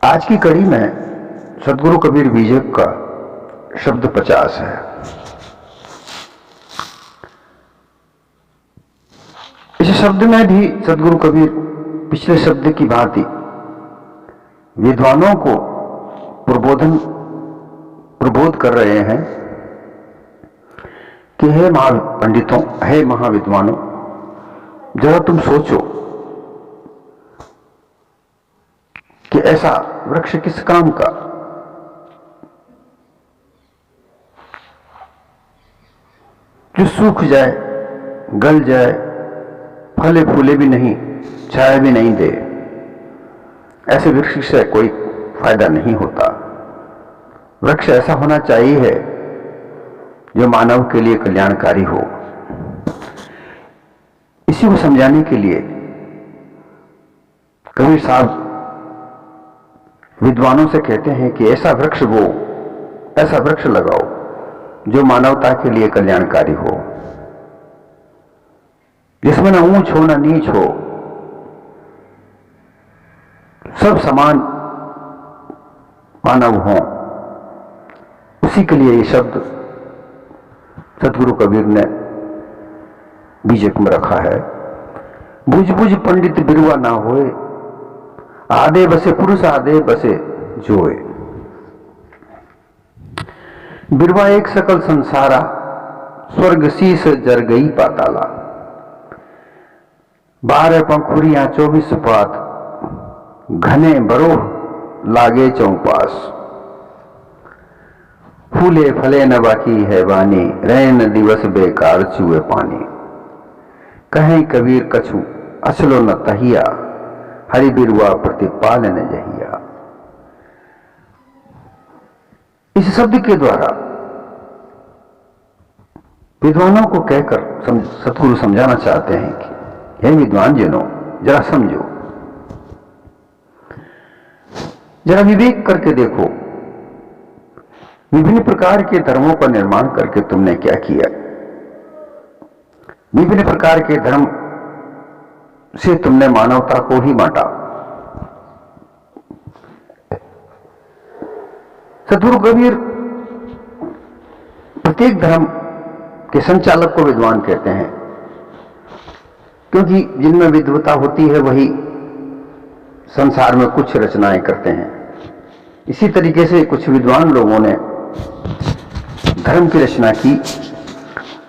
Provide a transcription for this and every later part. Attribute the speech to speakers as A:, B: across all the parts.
A: आज की कड़ी में सदगुरु कबीर बीजक का शब्द 50 है। इस शब्द में भी सदगुरु कबीर पिछले शब्द की भांति विद्वानों को प्रबोध कर रहे हैं कि हे महापंडितों, हे महाविद्वानों, जरा तुम सोचो कि ऐसा वृक्ष किस काम का जो सूख जाए, गल जाए, फले फूले भी नहीं, छाया भी नहीं दे। ऐसे वृक्ष से कोई फायदा नहीं होता। वृक्ष ऐसा होना चाहिए जो मानव के लिए कल्याणकारी हो। इसी को समझाने के लिए कबीर साहब विद्वानों से कहते हैं कि ऐसा वृक्ष लगाओ जो मानवता के लिए कल्याणकारी हो, जिसमें न ऊंच हो न नीच हो, सब समान मानव हो। उसी के लिए ये शब्द सदगुरु कबीर ने बीजक में रखा है। बुझ बुझ पंडित बिरुआ ना होए, आधे बसे पुरुष आधे बसे जोए। बिरवा एक सकल संसारा, स्वर्ग शीस जर गई पाताला। 12 पंखुरियां 24 पात, घने बरोह लागे चौपास। फूले फले न बाकी है वानी, रैन दिवस बेकार चुए पानी। कहें कबीर कछु असलो न तहिया, हरि बिरुआ प्रतिपाल न जहिया। इस शब्द के द्वारा विद्वानों को कहकर सतगुरु समझाना चाहते हैं कि हे विद्वान जनों, जरा समझो, जरा विवेक करके देखो, विभिन्न प्रकार के धर्मों का निर्माण करके तुमने क्या किया। विभिन्न प्रकार के धर्म से तुमने मानवता को ही बांटा। सदगुरु कबीर प्रत्येक धर्म के संचालक को विद्वान कहते हैं, क्योंकि जिनमें विद्वता होती है वही संसार में कुछ रचनाएं करते हैं। इसी तरीके से कुछ विद्वान लोगों ने धर्म की रचना की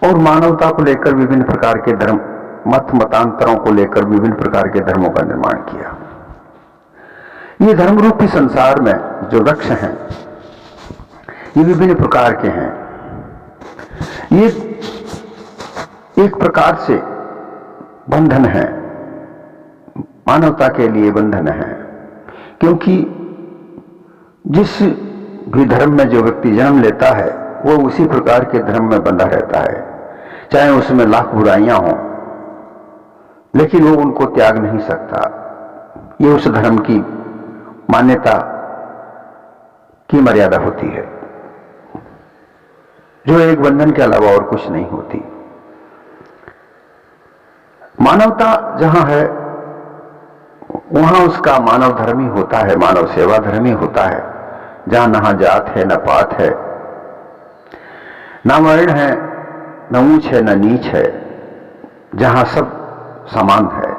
A: और मानवता को लेकर विभिन्न प्रकार के धर्म, मतांतरों को लेकर विभिन्न प्रकार के धर्मों का निर्माण किया। ये धर्म रूपी संसार में जो वृक्ष हैं, ये विभिन्न प्रकार के हैं। ये एक प्रकार से बंधन है, मानवता के लिए बंधन है, क्योंकि जिस भी धर्म में जो व्यक्ति जन्म लेता है वो उसी प्रकार के धर्म में बंधा रहता है, चाहे उसमें लाख बुराइयां हों, लेकिन वो उनको त्याग नहीं सकता। ये उस धर्म की मान्यता की मर्यादा होती है, जो एक बंधन के अलावा और कुछ नहीं होती। मानवता जहां है वहां उसका मानव धर्म ही होता है, मानव सेवा धर्म ही होता है, जहां न जात है न पात है, न वर्ण है, न ऊंच है न नीच है, जहां सब समान है।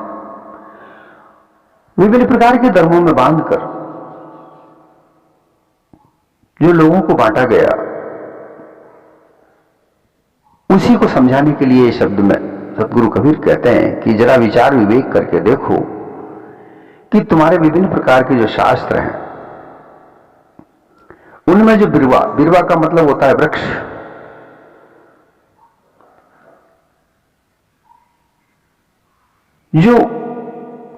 A: विभिन्न प्रकार के धर्मों में बांधकर जो लोगों को बांटा गया, उसी को समझाने के लिए शब्द में सदगुरु कबीर कहते हैं कि जरा विचार विवेक करके देखो कि तुम्हारे विभिन्न प्रकार के जो शास्त्र हैं उनमें जो बिरवा का मतलब होता है वृक्ष, जो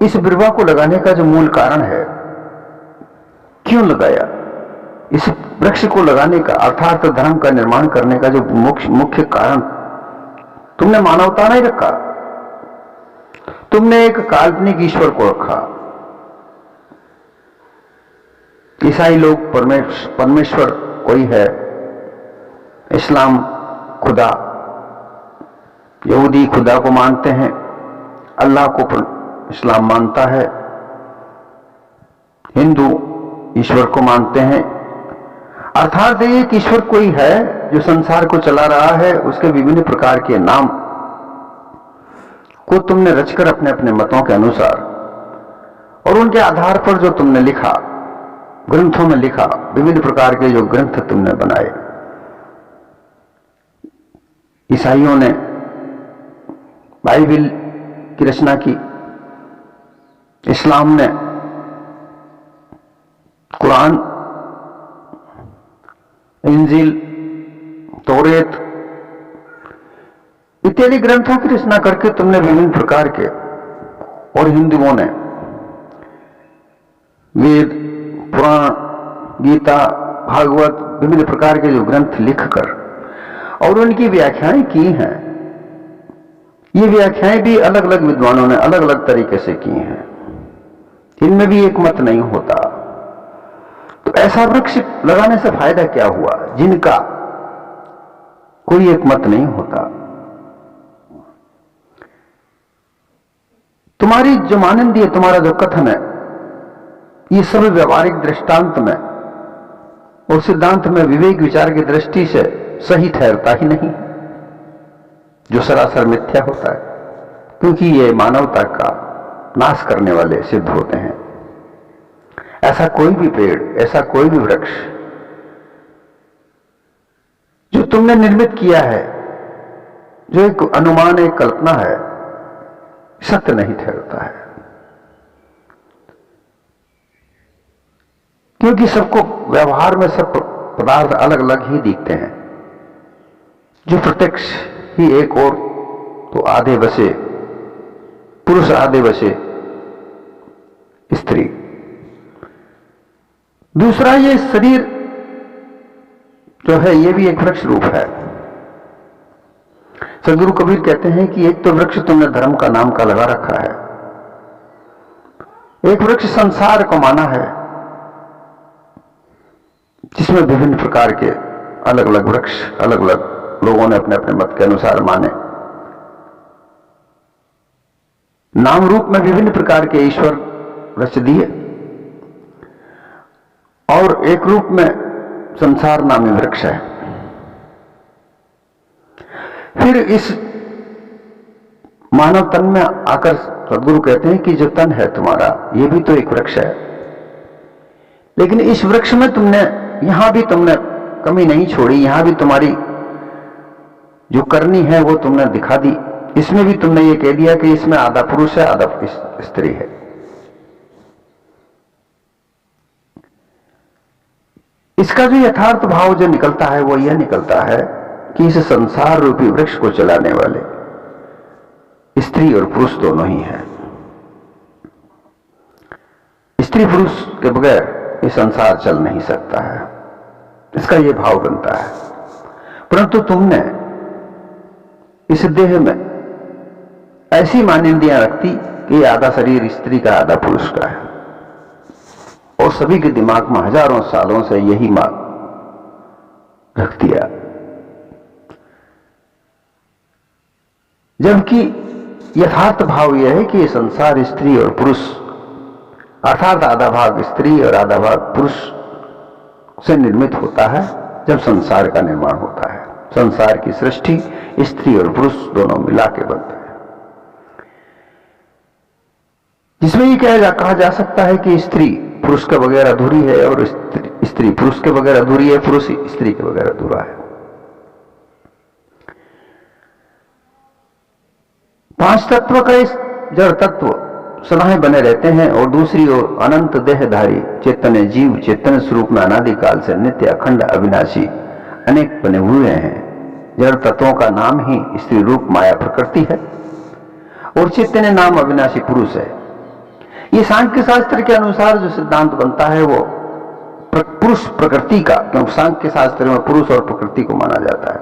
A: इस बिरवा को लगाने का जो मूल कारण है, क्यों लगाया, इस वृक्ष को लगाने का अर्थात धर्म का निर्माण करने का जो मुख्य कारण तुमने मानवता नहीं रखा, तुमने एक काल्पनिक ईश्वर को रखा। ईसाई लोग परमेश्वर कोई है, इस्लाम खुदा, यहूदी खुदा को मानते हैं, अल्लाह को इस्लाम मानता है, हिंदू ईश्वर को मानते हैं, अर्थात ये कि ईश्वर कोई है जो संसार को चला रहा है, उसके विभिन्न प्रकार के नाम को तुमने रचकर अपने अपने मतों के अनुसार और उनके आधार पर जो तुमने लिखा, ग्रंथों में लिखा, विभिन्न प्रकार के जो ग्रंथ तुमने बनाए। ईसाइयों ने बाइबिल की रचना की, इस्लाम ने कुरान, इंजील, तौरेत इत्यादि ग्रंथों की रचना करके तुमने विभिन्न प्रकार के, और हिंदुओं ने वेद, पुराण, गीता, भागवत, विभिन्न प्रकार के जो ग्रंथ लिखकर और उनकी व्याख्याएं की हैं। ये व्याख्याएं भी अलग अलग विद्वानों ने अलग अलग तरीके से की हैं, इनमें भी एक मत नहीं होता। तो ऐसा वृक्ष लगाने से फायदा क्या हुआ जिनका कोई एक मत नहीं होता? तुम्हारी जो मानंदी है, तुम्हारा जो कथन है, ये सब व्यवहारिक दृष्टांत में और सिद्धांत में विवेक विचार की दृष्टि से सही ठहरता ही नहीं, जो सरासर मिथ्या होता है, क्योंकि ये मानवता का नाश करने वाले सिद्ध होते हैं। ऐसा कोई भी पेड़, ऐसा कोई भी वृक्ष जो तुमने निर्मित किया है, जो एक अनुमान, एक कल्पना है, सत्य नहीं ठहरता है, क्योंकि सबको व्यवहार में सब पदार्थ अलग अलग ही दिखते हैं। जो प्रत्यक्ष ही एक और तो आधे बसे पुरुष, आधे बसे स्त्री। दूसरा, ये शरीर जो है ये भी एक वृक्ष रूप है। सदगुरु कबीर कहते हैं कि एक तो वृक्ष तुमने धर्म का नाम का लगा रखा है, एक वृक्ष संसार को माना है, जिसमें विभिन्न प्रकार के अलग अलग वृक्ष अलग अलग लोगों ने अपने अपने मत के अनुसार माने। नाम रूप में विभिन्न प्रकार के ईश्वर रच दिए और एक रूप में संसार नामी वृक्ष है। फिर इस मानव तन में आकर सदगुरु कहते हैं कि जो तन है तुम्हारा, ये भी तो एक वृक्ष है, लेकिन इस वृक्ष में तुमने, यहां भी तुमने कमी नहीं छोड़ी, यहां भी तुम्हारी जो करनी है वो तुमने दिखा दी। इसमें भी तुमने ये कह दिया कि इसमें आधा पुरुष है, आधा स्त्री है। इसका जो यथार्थ भाव जो निकलता है वो यह निकलता है कि इस संसार रूपी वृक्ष को चलाने वाले स्त्री और पुरुष दोनों ही हैं। स्त्री पुरुष के बगैर ये संसार चल नहीं सकता है, इसका ये भाव बनता है। परंतु तुमने इस देह में ऐसी मान्यताएं रखती कि आधा शरीर स्त्री का, आधा पुरुष का है, और सभी के दिमाग में हजारों सालों से यही मान रख दिया, जबकि यथार्थ भाव यह है कि ये संसार स्त्री और पुरुष, अर्थात आधा भाग स्त्री और आधा भाग पुरुष से निर्मित होता है। जब संसार का निर्माण होता है, संसार की सृष्टि स्त्री और पुरुष दोनों मिला के बनते हैं, जिसमें ये कहा जा सकता है कि स्त्री पुरुष के बगैर अधूरी है और स्त्री पुरुष के बगैर अधूरी है, पुरुष स्त्री के बगैर अधूरा है। पांच तत्व का इस जड़ तत्व सदाएं बने रहते हैं, और दूसरी ओर अनंत देहधारी चैतन्य जीव चैतन्य स्वरूप में अनादिकाल से नित्य अखंड अविनाशी अनेक बने हुए हैं। जड़ तत्वों का नाम ही स्त्री रूप माया प्रकृति है और चैतन्य नाम अविनाशी पुरुष है। ये सांख्य शास्त्र के अनुसार जो सिद्धांत बनता है वो पुरुष प्रकृति का, क्योंकि सांख्य शास्त्र में पुरुष और प्रकृति को माना जाता है।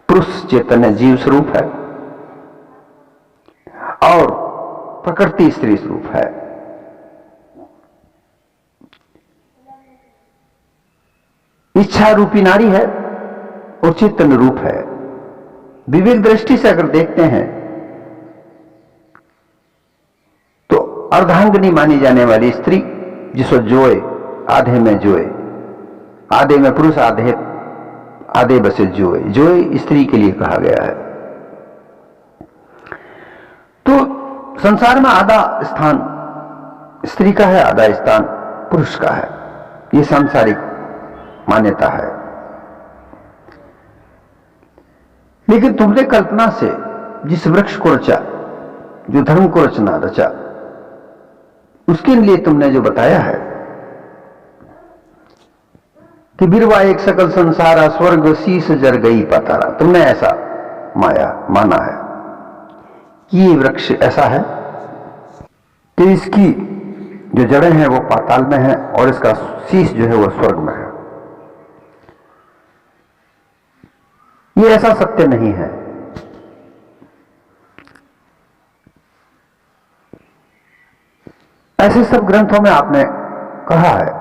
A: पुरुष चैतन्य जीव स्वरूप है और प्रकृति स्त्री स्वरूप है। इच्छा रूपी नारी है और चैतन्य रूप है। विवेक दृष्टि से अगर देखते हैं तो अर्धांगिनी मानी जाने वाली स्त्री, जिसको जोए आधे में जोए, आधे में पुरुष, आधे बसे जोए। जोए स्त्री के लिए कहा गया है। तो संसार में आधा स्थान स्त्री का है, आधा स्थान पुरुष का है। ये सांसारिक मान्यता है। लेकिन तुमने कल्पना से जिस वृक्ष को रचा, जो धर्म को रचा, उसके लिए तुमने जो बताया है कि बिरवा एक सकल संसारा, स्वर्ग शीस जर गई पातारा, तुमने ऐसा माना है कि ये वृक्ष ऐसा है कि इसकी जो जड़ें हैं वो पाताल में है और इसका शीश जो है वो स्वर्ग में है। ये ऐसा सत्य नहीं है। ऐसे सब ग्रंथों में आपने कहा है,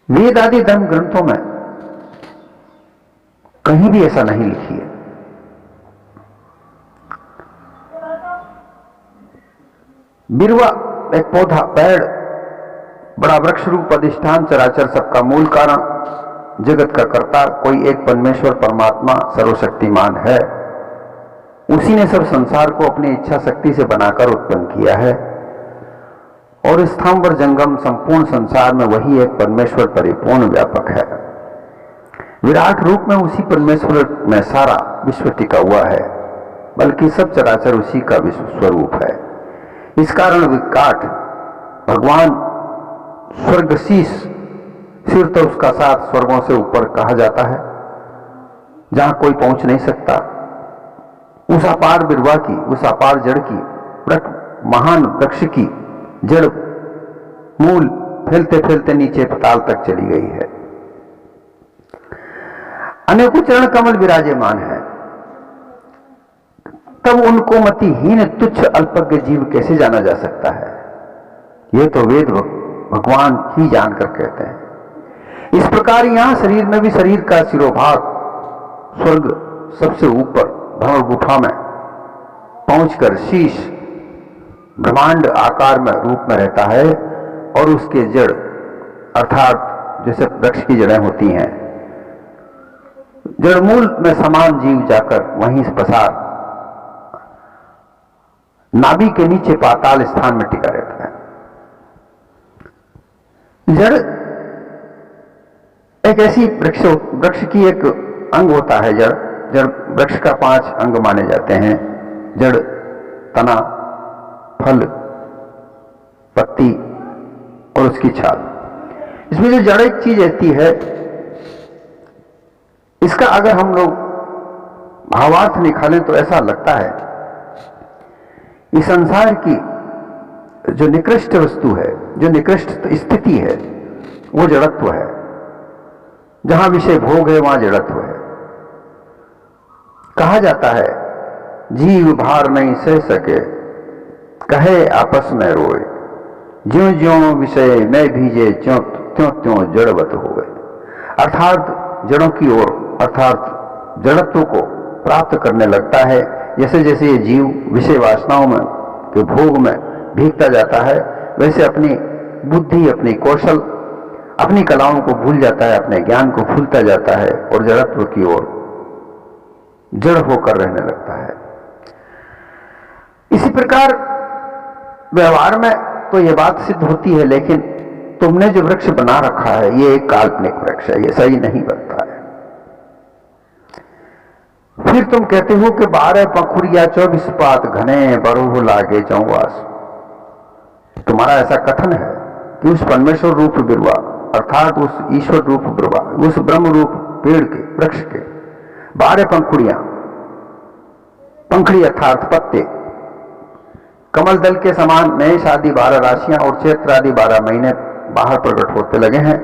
A: वेद आदि धर्म ग्रंथों में कहीं भी ऐसा नहीं लिखी है। बिरवा एक पौधा, पेड़, बड़ा वृक्ष रूप अधिष्ठान, चराचर सबका मूल कारण, जगत का कर्ता कोई एक परमेश्वर परमात्मा सर्वशक्तिमान है। उसी ने सब संसार को अपनी इच्छा शक्ति से बनाकर उत्पन्न किया है और स्थावर जंगम संपूर्ण संसार में वही एक परमेश्वर परिपूर्ण व्यापक है। विराट रूप में उसी परमेश्वर में सारा विश्व टिका हुआ है, बल्कि सब चराचर उसी का विश्व स्वरूप है। इस कारण विकाट भगवान स्वर्गशीष, सिर तो उसका साथ स्वर्गों से ऊपर कहा जाता है, जहां कोई पहुंच नहीं सकता। उस अपार बिरवा की, उस अपार जड़ की, महान वृक्ष की जड़ मूल फैलते फैलते नीचे पाताल तक चली गई है। अनेकों चरण कमल विराजमान है, तब उनको मतिहीन तुच्छ अल्पज्ञ जीव कैसे जाना जा सकता है? ये तो वेद भगवान ही जानकर कहते हैं। इस प्रकार यहां शरीर में भी शरीर का सिरोभाग स्वर्ग सबसे ऊपर भंवर गुफा में पहुंचकर शीश ब्रह्मांड आकार में रूप में रहता है और उसके जड़ अर्थात जैसे वृक्ष की जड़ें होती हैं, जड़मूल में समान जीव जाकर वहीं पसार नाभि के नीचे पाताल स्थान में टिका रहता है। जड़ एक ऐसी वृक्ष की एक अंग होता है। जड़ वृक्ष का 5 अंग माने जाते हैं। जड़, तना, फल, पत्ती और उसकी छाल। इसमें जो जड़ एक चीज रहती है, इसका अगर हम लोग भावार्थ निकालें तो ऐसा लगता है इस संसार की जो निकृष्ट वस्तु है, जो निकृष्ट स्थिति है, वो जड़त्व है। जहां विषय भोग है वहां जड़त्व है। कहा जाता है जीव भार नहीं सह सके, कहे आपस में रोए, ज्यों ज्यों विषय में भीजे, त्यों त्यों जड़वत हो गए। अर्थात जड़ों की ओर, अर्थात जड़त्व को प्राप्त करने लगता है। जैसे जैसे ये जीव विषय वासनाओं में के भोग में भीगता जाता है, वैसे अपनी बुद्धि, अपनी कौशल, अपनी कलाओं को भूल जाता है, अपने ज्ञान को भूलता जाता है और जड़त्व की ओर जड़ होकर रहने लगता है। इसी प्रकार व्यवहार में तो यह बात सिद्ध होती है, लेकिन तुमने जो वृक्ष बना रखा है ये एक काल्पनिक वृक्ष है, ये सही नहीं बनता है। फिर तुम कहते हो कि 12 पंखुड़िया 24 पात घने, बरोह लागे चौवास। तुम्हारा ऐसा कथन है कि उस परमेश्वर रूप बिरवा, अर्थात उस ईश्वर रूप बिरवा, उस ब्रह्म रूप पेड़ के, वृक्ष के 12 पंखुड़ियां, पंखड़ी अर्थात पत्ते, कमल दल के समान मेष आदि 12 राशियां और चैत्र आदि 12 महीने बाहर प्रकट होते लगे हैं।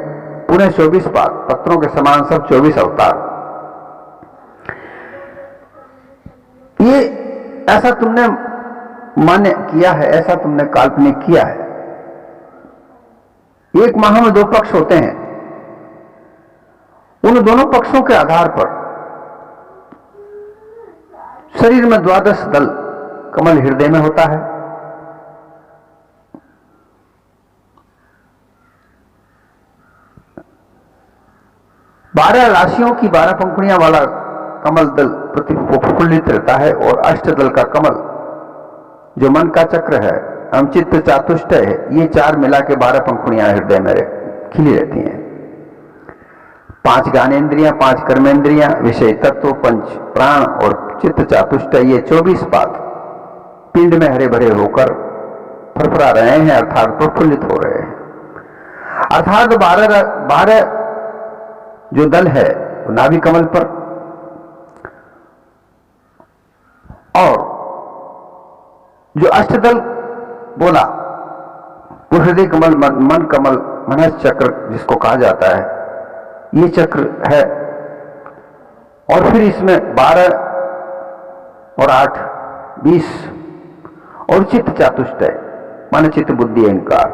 A: पुनः 24 पात पत्रों के समान सब 24 अवतार। ये ऐसा तुमने मान्य किया है, ऐसा तुमने काल्पनिक किया है। एक माह में 2 पक्ष होते हैं। उन दोनों पक्षों के आधार पर शरीर में 12 दल कमल हृदय में होता है 12 राशियों की 12 पंखुड़ियां वाला कमल दल प्रफुल्लित रहता है, और अष्टदल का कमल जो मन का चक्र है, हम चित्त चातुष्टय है, ये 4 मिला के 12 पंखुड़ियां हृदय में खिली रहती हैं। 5 ज्ञानेन्द्रियां, 5 कर्मेंद्रियां, विषय तत्व, 5 प्राण और चित्त चातुष्टय, ये 24 पाद पिंड में हरे भरे होकर फरफरा रहे हैं, अर्थात प्रफुल्लित हो रहे हैं। अर्थात 12 जो दल है वो नाभि कमल पर, और जो अष्टदल बोला वो हृदय कमल, मन कमल, मनस चक्र जिसको कहा जाता है, ये चक्र है। और फिर इसमें 12 और 8 20 और चित्त चातुष्टय, मन चित्त बुद्धि अहंकार,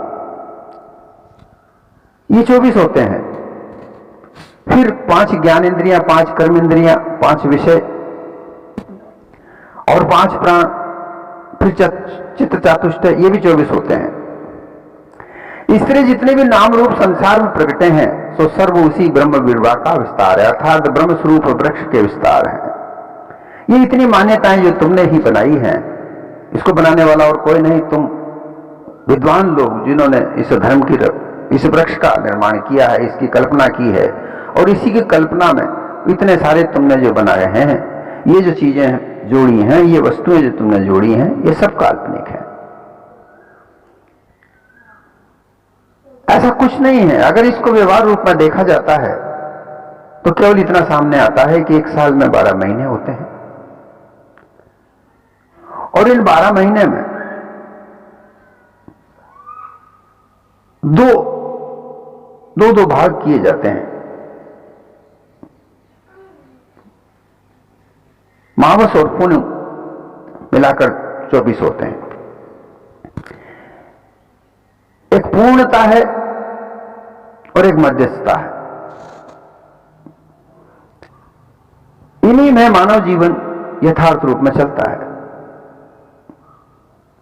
A: ये 24 होते हैं। फिर 5 ज्ञानेन्द्रियां, 5 कर्मेंद्रियां, 5 विषय और 5 प्राण, फिर चित्त चातुष्टय, ये भी 24 होते हैं। इस तरह जितने भी नाम रूप संसार में प्रकटे हैं सो सर्व उसी ब्रह्म विभा का विस्तार है, अर्थात ब्रह्म स्वरूप वृक्ष के विस्तार है। ये इतनी मान्यताएं जो तुमने ही बनाई हैं, इसको बनाने वाला और कोई नहीं, तुम विद्वान लोग जिन्होंने इस धर्म की, इस वृक्ष का निर्माण किया है, इसकी कल्पना की है, और इसी की कल्पना में इतने सारे तुमने जो बनाए हैं, ये जो चीजें जोड़ी हैं, ये वस्तुएं जो तुमने जोड़ी हैं, ये सब काल्पनिक है, ऐसा कुछ नहीं है। अगर इसको व्यवहार रूप में देखा जाता है तो केवल इतना सामने आता है कि 1 साल में 12 महीने होते हैं, और इन 12 महीने में दो भाग किए जाते हैं। मावस और पूर्णिम मिलाकर 24 होते हैं। एक पूर्णता है और एक मध्यस्थता है। इन्हीं में मानव जीवन यथार्थ रूप में चलता है।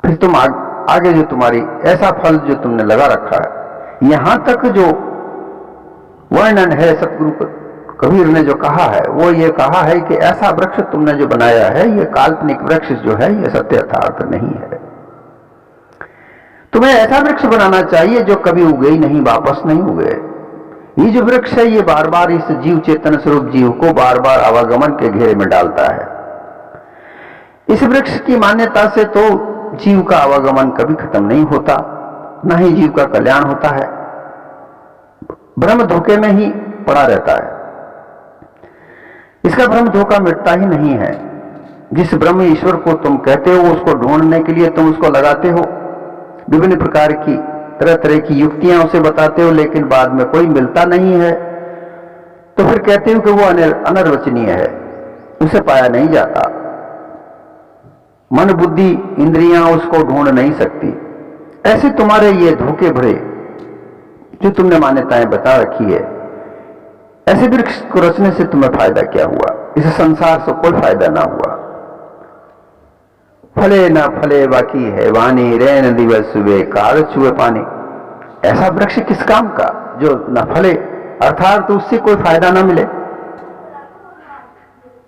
A: फिर तुम आगे जो तुम्हारी ऐसा फल जो तुमने लगा रखा है, यहां तक जो वर्णन है सतगुरु कबीर ने जो कहा है, वो ये कहा है कि ऐसा वृक्ष तुमने जो बनाया है, ये काल्पनिक वृक्ष जो है, ये सत्य यथार्थ नहीं है। तुम्हें ऐसा वृक्ष बनाना चाहिए जो कभी उगे ही नहीं, वापस नहीं उगे। ये जो वृक्ष है, ये बार बार इस जीव चेतन स्वरूप जीव को बार बार आवागमन के घेरे में डालता है। इस वृक्ष की मान्यता से तो जीव का आवागमन कभी खत्म नहीं होता, ना ही जीव का कल्याण होता है, भ्रम धोखे में ही पड़ा रहता है। इसका भ्रम धोखा मिटता ही नहीं है। जिस ब्रह्म ईश्वर को तुम कहते हो, उसको ढूंढने के लिए तुम उसको लगाते हो, विभिन्न प्रकार की तरह तरह की युक्तियां उसे बताते हो, लेकिन बाद में कोई मिलता नहीं है, तो फिर कहते हो कि वो अनिर्वचनीय है, उसे पाया नहीं जाता। मन बुद्धि इंद्रियां उसको ढूंढ नहीं सकती। ऐसे तुम्हारे ये धोखे भरे जो तुमने मान्यताएं बता रखी है, ऐसे वृक्ष को रचने से तुम्हें फायदा क्या हुआ? इस संसार से कोई फायदा ना हुआ। फले ना फले बाकी है वाणी, रैन दिवस सुबह कार छुए पानी। ऐसा वृक्ष किस काम का जो न फले, अर्थात तो उससे कोई फायदा ना मिले।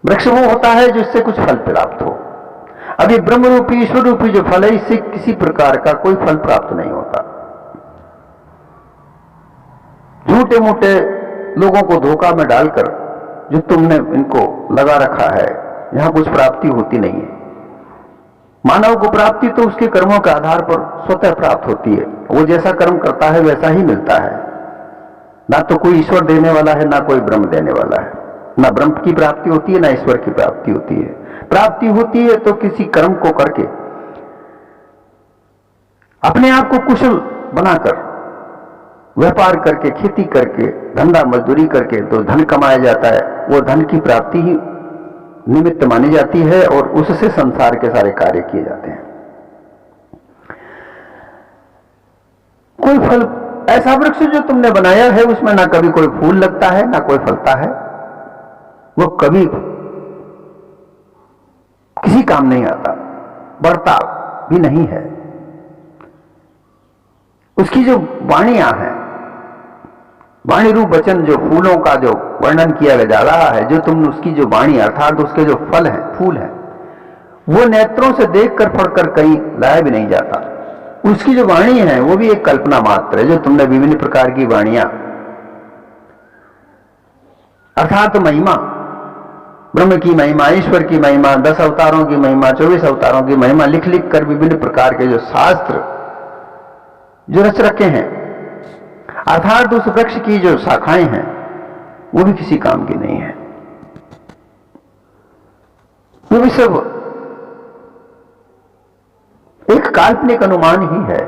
A: वृक्ष वो होता है जिससे कुछ फल प्राप्त हो। अभी ब्रह्म रूपी ईश्वर रूपी जो फल है, इससे किसी प्रकार का कोई फल प्राप्त नहीं होता। झूठे मूठे लोगों को धोखा में डालकर जो तुमने इनको लगा रखा है, यहां कुछ प्राप्ति होती नहीं है। मानव को प्राप्ति तो उसके कर्मों के आधार पर स्वतः प्राप्त होती है। वो जैसा कर्म करता है वैसा ही मिलता है। ना तो कोई ईश्वर देने वाला है, ना कोई ब्रह्म देने वाला है। ना ब्रह्म की प्राप्ति होती है, ना ईश्वर की प्राप्ति होती है। प्राप्ति होती है तो किसी कर्म को करके, अपने आप को कुशल बनाकर, व्यापार करके, खेती करके, धंधा मजदूरी करके तो धन कमाया जाता है। वो धन की प्राप्ति ही निमित्त मानी जाती है और उससे संसार के सारे कार्य किए जाते हैं। कोई फल, ऐसा वृक्ष जो तुमने बनाया है उसमें ना कभी कोई फूल लगता है, ना कोई फलता है, वो कभी किसी काम नहीं आता, बढ़ता भी नहीं है। उसकी जो वाणियां हैं, वाणी रूप वचन, जो फूलों का जो वर्णन किया जा रहा है, जो तुमने उसकी जो वाणी अर्थात उसके जो फल है, फूल है, वो नेत्रों से देखकर पढ़कर कहीं लाया भी नहीं जाता। उसकी जो वाणी है वो भी एक कल्पना मात्र है, जो तुमने विभिन्न प्रकार की वाणियां अर्थात महिमा, ब्रह्म की महिमा, ईश्वर की महिमा, 10 अवतारों की महिमा, 24 अवतारों की महिमा लिख लिख कर विभिन्न प्रकार के जो शास्त्र जो रच रखे हैं, अर्थात उस वृक्ष की जो शाखाएं हैं वो भी किसी काम की नहीं है। वो भी सब एक काल्पनिक अनुमान ही है।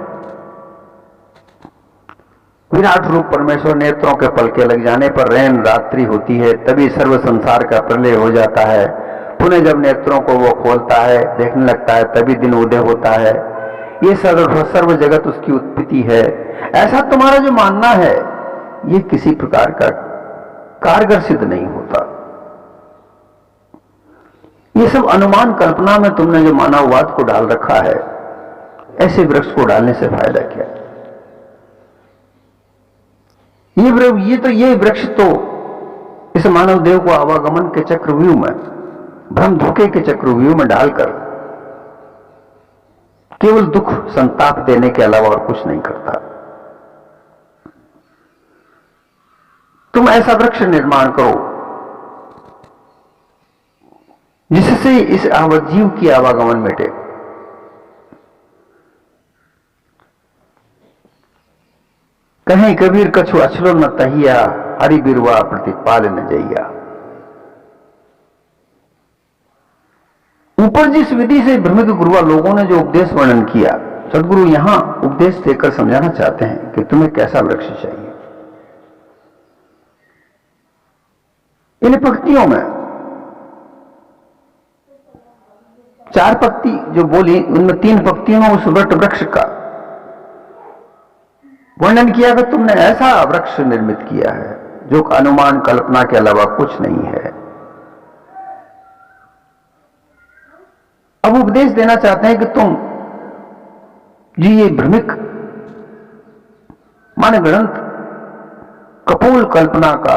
A: विराट रूप परमेश्वर नेत्रों के पलके लग जाने पर रैन रात्रि होती है, तभी सर्व संसार का प्रलय हो जाता है। पुनः जब नेत्रों को वो खोलता है, देखने लगता है, तभी दिन उदय होता है। ये सर्व जगत उसकी उत्पत्ति है। ऐसा तुम्हारा जो मानना है ये किसी प्रकार का कारगर सिद्ध नहीं होता। ये सब अनुमान कल्पना में तुमने जो मानववाद को डाल रखा है, ऐसे वृक्ष को डालने से फायदा क्या? ये वृक्ष तो इस मानव देव को आवागमन के चक्रव्यूह में, भ्रम धोखे के चक्रव्यूह में डालकर केवल दुख संताप देने के अलावा और कुछ नहीं करता। तुम ऐसा वृक्ष निर्माण करो जिससे इस जीव की आवागमन मिटे। कहीं कबीर कछु अछलो न तहिया, हरि बिरवा प्रतिपाल न जइया। ऊपर जिस विधि से भ्रमित गुरुआ लोगों ने जो उपदेश वर्णन किया, सदगुरु यहां उपदेश देकर समझाना चाहते हैं कि तुम्हें कैसा वृक्ष चाहिए। इन पंक्तियों में 4 पंक्ति जो बोली, उनमें 3 पंक्तियों में उस वट वृक्ष का वर्णन किया कि तुमने ऐसा वृक्ष निर्मित किया है जो अनुमान कल्पना के अलावा कुछ नहीं है। अब उपदेश देना चाहते हैं कि तुम जी ये भ्रमिक माने ग्रंथ कपोल कल्पना का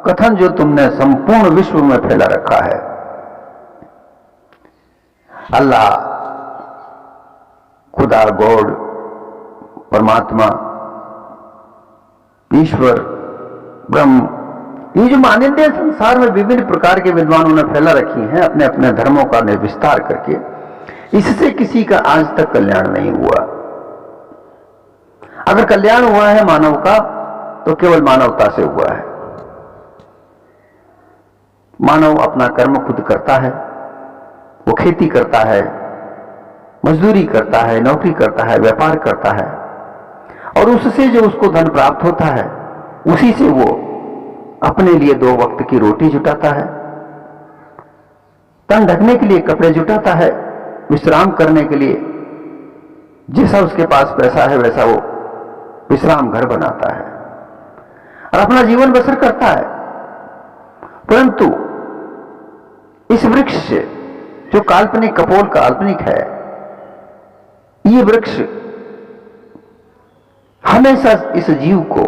A: कथन जो तुमने संपूर्ण विश्व में फैला रखा है, अल्लाह, खुदा, गॉड, परमात्मा, ईश्वर, ब्रह्म, ये जो मान्यताएं संसार में विभिन्न प्रकार के विद्वानों ने फैला रखी हैं अपने अपने धर्मों का विस्तार करके, इससे किसी का आज तक कल्याण नहीं हुआ। अगर कल्याण हुआ है मानव का तो केवल मानवता से हुआ है। मानव अपना कर्म खुद करता है, वो खेती करता है, मजदूरी करता है, नौकरी करता है, व्यापार करता है, और उससे जो उसको धन प्राप्त होता है उसी से वो अपने लिए 2 वक्त की रोटी जुटाता है, तन ढकने के लिए कपड़े जुटाता है, विश्राम करने के लिए जैसा उसके पास पैसा है वैसा वो विश्राम घर बनाता है और अपना जीवन बसर करता है। परंतु इस वृक्ष जो काल्पनिक कपोल काल्पनिक है, ये वृक्ष हमेशा इस जीव को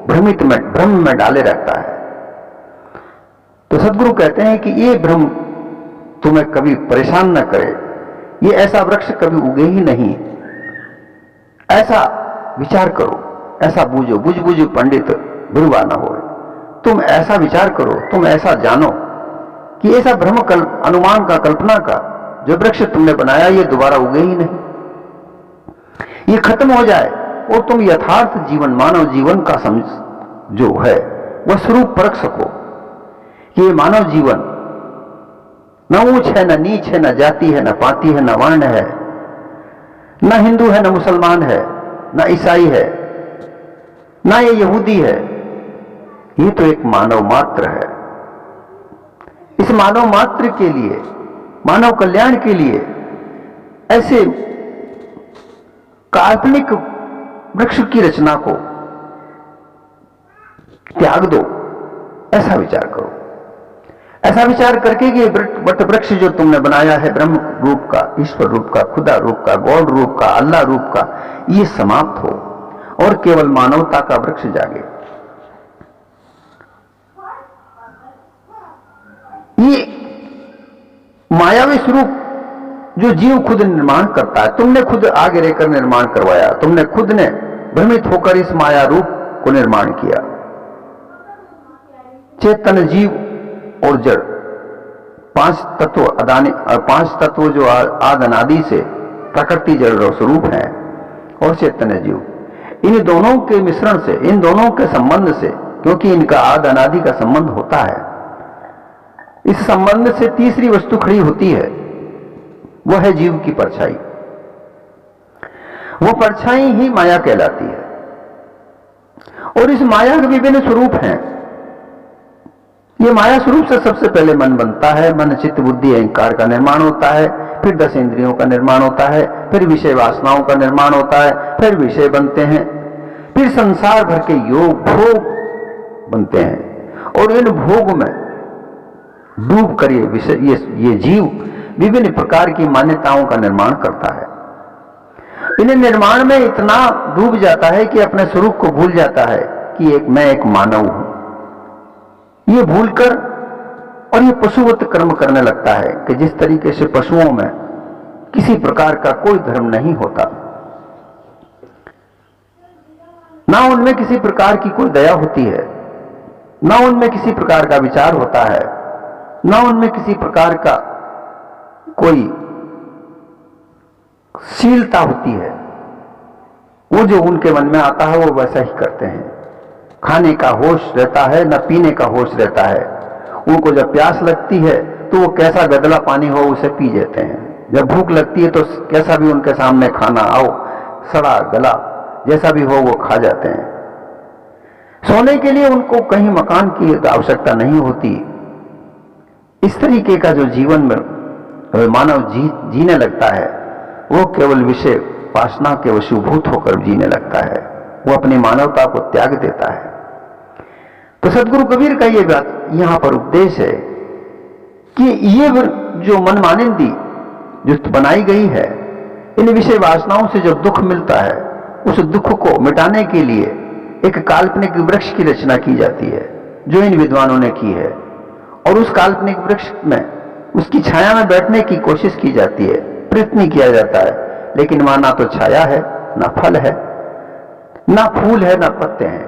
A: भ्रम में डाले रहता है। तो सदगुरु कहते हैं कि ये भ्रम तुम्हें कभी परेशान न करे, ये ऐसा वृक्ष कभी उगे ही नहीं। ऐसा विचार करो, ऐसा बूझो, बुझ पंडित बिरवा न हो। तुम ऐसा विचार करो, तुम ऐसा जानो कि ऐसा भ्रम अनुमान का कल्पना का जो वृक्ष तुमने बनाया ये दोबारा उगे ही नहीं, ये खत्म हो जाए और तुम यथार्थ जीवन, मानव जीवन का समझ जो है वह स्वरूप परख सको कि ये मानव जीवन न ऊंच है, न नीच है, न जाति है, न पाति है, न वर्ण है, न हिंदू है, न मुसलमान है, न ईसाई है, न ये यहूदी है, ये तो एक मानव मात्र है। इस मानव मात्र के लिए, मानव कल्याण के लिए ऐसे काल्पनिक वृक्ष की रचना को त्याग दो, ऐसा विचार करो। ऐसा विचार करके कि वट वृक्ष जो तुमने बनाया है ब्रह्म रूप का, ईश्वर रूप का, खुदा रूप का, गॉड रूप का, अल्लाह रूप का, ये समाप्त हो और केवल मानवता का वृक्ष जागे। मायावी स्वरूप जो जीव खुद निर्माण करता है, तुमने खुद आगे रहकर निर्माण करवाया, तुमने खुद ने भ्रमित होकर इस माया रूप को निर्माण किया। चेतन, जीव और जड़, पांच तत्व जो आद अनादि से प्रकृति जड़ स्वरूप है और चैतन्य जीव, इन दोनों के मिश्रण से, इन दोनों के संबंध से, क्योंकि इनका आद अनादि का संबंध होता है, इस संबंध से तीसरी वस्तु खड़ी होती है, वह है जीव की परछाई। वो परछाई ही माया कहलाती है। और इस माया के विभिन्न स्वरूप हैं। ये माया स्वरूप से सबसे पहले मन बनता है, मन चित्त बुद्धि अहंकार का निर्माण होता है, फिर 10 इंद्रियों का निर्माण होता है, फिर विषय वासनाओं का निर्माण होता है, फिर विषय बनते हैं, फिर संसार भर के योग भोग बनते हैं। और इन भोग में डूब कर ये जीव विभिन्न प्रकार की मान्यताओं का निर्माण करता है। इन निर्माण में इतना डूब जाता है कि अपने स्वरूप को भूल जाता है कि मैं एक मानव हूं। ये भूलकर और ये पशुवत कर्म करने लगता है कि जिस तरीके से पशुओं में किसी प्रकार का कोई धर्म नहीं होता, ना उनमें किसी प्रकार की कोई दया होती है, ना उनमें किसी प्रकार का विचार होता है, ना उनमें किसी प्रकार का कोई शीलता होती है। वो जो उनके मन में आता है वो वैसा ही करते हैं। खाने का होश रहता है, न पीने का होश रहता है। उनको जब प्यास लगती है तो वो कैसा गदला पानी हो उसे पी लेते हैं। जब भूख लगती है तो कैसा भी उनके सामने खाना आओ, सड़ा गला जैसा भी हो वो खा जाते हैं। सोने के लिए उनको कहीं मकान की आवश्यकता नहीं होती। इस तरीके का जो जीवन में मानव जीने लगता है वो केवल विषय वासना के वशीभूत होकर जीने लगता है। वो अपनी मानवता को त्याग देता है। तो सदगुरु कबीर का ये बात यहां पर उपदेश है कि ये जो मनमानिंदी जो बनाई गई है, इन विषय वासनाओं से जो दुख मिलता है, उस दुख को मिटाने के लिए एक काल्पनिक वृक्ष की रचना की जाती है जो इन विद्वानों ने की है। और उस काल्पनिक वृक्ष में उसकी छाया में बैठने की कोशिश की जाती है, प्रयत्न किया जाता है, लेकिन वहां ना तो छाया है, ना फल है, ना फूल है, ना पत्ते हैं,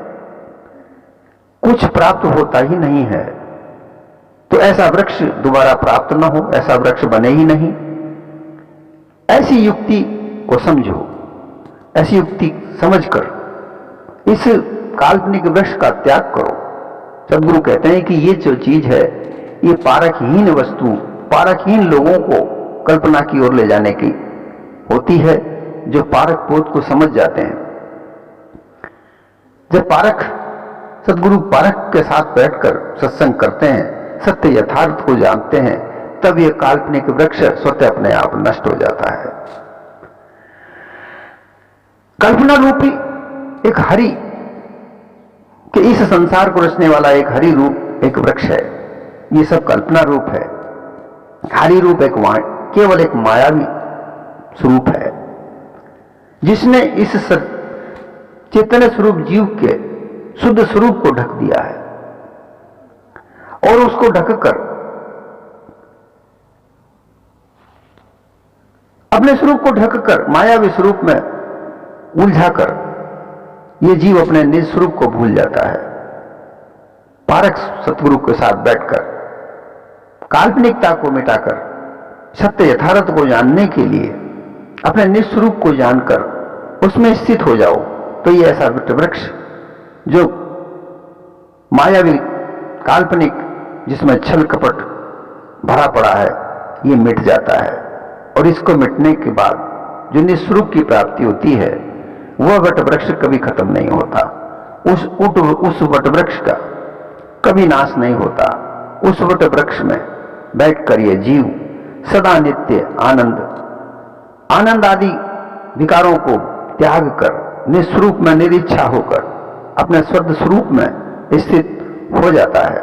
A: कुछ प्राप्त होता ही नहीं है। तो ऐसा वृक्ष दोबारा प्राप्त न हो, ऐसा वृक्ष बने ही नहीं। ऐसी युक्ति को समझो, ऐसी युक्ति समझकर इस काल्पनिक वृक्ष का त्याग करो। सदगुरु कहते हैं कि ये जो चीज है ये पारकहीन वस्तु, पारकहीन लोगों को कल्पना की ओर ले जाने की होती है, जो पारक बोध को समझ जाते हैं। जब सदगुरु पारक के साथ बैठकर सत्संग करते हैं, सत्य यथार्थ को जानते हैं, तब यह काल्पनिक वृक्ष स्वतः अपने आप नष्ट हो जाता है। कल्पना रूपी एक हरि कि इस संसार को रचने वाला एक हरि रूप एक वृक्ष है, ये सब कल्पना रूप है। हरि रूप केवल एक मायावी स्वरूप है जिसने इस चैतन्य स्वरूप जीव के शुद्ध स्वरूप को ढक दिया है। और उसको ढककर अपने स्वरूप को ढककर मायावी स्वरूप में उलझाकर ये जीव अपने निज स्वरूप को भूल जाता है। पारक सतगुरु के साथ बैठकर काल्पनिकता को मिटाकर सत्य यथार्थ को जानने के लिए अपने निज स्वरूप को जानकर उसमें स्थित हो जाओ, तो ये ऐसा वृक्ष जो मायावी काल्पनिक जिसमें छल कपट भरा पड़ा है, ये मिट जाता है। और इसको मिटने के बाद जो निस्वरूप की प्राप्ति होती है, वह वट वृक्ष कभी खत्म नहीं होता। उस वट वृक्ष का कभी नाश नहीं होता। उस वट वृक्ष में बैठकर ये जीव सदा नित्य आनंद आदि विकारों को त्याग कर निस्वरूप में निरीच्छा होकर अपने शुद्ध स्वरूप में स्थित हो जाता है।